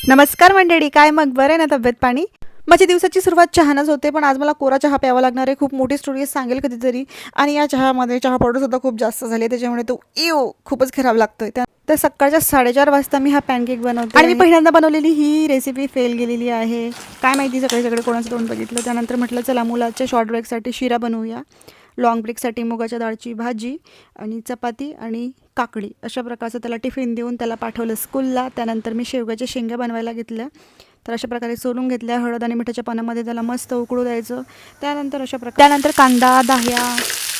नमस्कार मंडळी, काय मग बरं आहे ना तब्येत पाणी? माझी दिवसाची सुरुवात चहानंच होते, पण आज मला कोरा चहा प्यावा लागणार आहे. खूप मोठी स्टोरी सांगेल कधीतरी. आणि या चहामध्ये चहा पावडरसुद्धा खूप जास्त झाली आहे, त्याच्यामुळे तो खूपच खराब लागतोय. तर सकाळच्या 4:30 वाजता मी हा पॅनकेक बनवते आणि मी पहिल्यांदा बनवलेली ही रेसिपी फेल गेलेली आहे. काय माहिती सगळे कोणाचं तोंड बघितलं. त्यानंतर म्हटलं चला मुलाच्या शॉर्ट ब्रेकसाठी शिरा बनवूया. लाँग ब्रेकसाठी मुगाच्या डाळची भाजी आणि चपाती आणि काकडी अशा प्रकारचं त्याला टिफिन देऊन त्याला पाठवलं स्कूलला. त्यानंतर मी शेवग्याच्या शेंगा बनवायला घेतल्या. तर अशा प्रकारे सोलून घेतल्या. हळद आणि मिठाच्या पाण्यामध्ये त्याला मस्त उकळू द्यायचं. त्यानंतर कांदा, दह्या,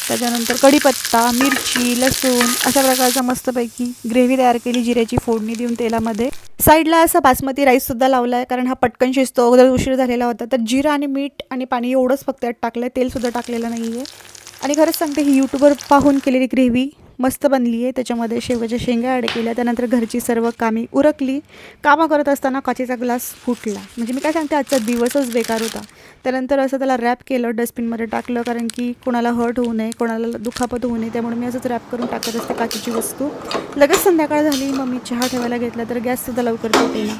त्याच्यानंतर कढीपत्ता, मिरची, लसूण अशा प्रकारचा मस्तपैकी ग्रेव्ही तयार केली. जिऱ्याची फोडणी देऊन तेलामध्ये साईडला असा बासमती राईससुद्धा लावला आहे, कारण हा पटकन शिजतो. अगोदर उशीर झालेला होता. तर जिरं आणि मीठ आणि पाणी एवढंच फक्त यात टाकलं आहे, तेलसुद्धा टाकलेलं नाही आहे. आणि खरंच सांगते, ही यूट्यूबवर पाहून केलेली ग्रेव्ही मस्त बनली आहे. त्याच्यामध्ये शेवगाच्या शेंगा ॲड केल्या. त्यानंतर घरची सर्व कामे उरकली. कामं करत असताना काचेचा ग्लास फुटला. म्हणजे मी काय सांगते, आजचा दिवसच बेकार होता. त्यानंतर असं त्याला रॅप केलं, डस्टबिनमध्ये टाकलं, कारण की कोणाला हर्ट होऊ नये, कोणाला दुखापत होऊ नये. त्यामुळे मी असंच रॅप करून टाकत असते काचेची वस्तू. लगेच संध्याकाळ झाली. मग मी चहा ठेवायला घेतला, तर गॅससुद्धा लवकर पेटेना.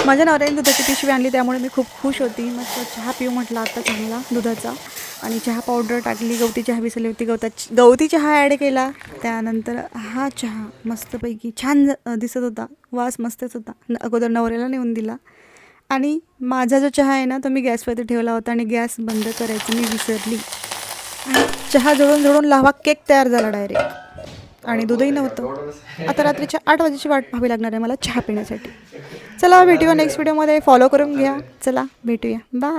माझ्या नवऱ्याने दुधाची पिशवी आणली, त्यामुळे मी खूप खुश होती. मस्त चहा पिऊ म्हटलं आता चांगला दुधाचा. आणि चहा पावडर टाकली. गवती चहा विसरली होती, गवती चहा ॲड केला. त्यानंतर हा चहा मस्तपैकी छान दिसत होता. वास मस्तच होता. अगोदर नवऱ्याला नेऊन दिला. आणि माझा जो चहा आहे ना, तो मी गॅसवरती ठेवला होता आणि गॅस बंद करायची मी विसरली. आणि चहा जळून लावा केक तयार झाला डायरेक्ट. आणि दूधही नव्हतं. आता रात्रीच्या 8 वाजेची वाट पाहावी लागणार आहे मला चहा पिण्यासाठी. चला भेटूया नेक्स्ट व्हिडिओमध्ये. फॉलो करून घ्या. चला भेटूया. बाय.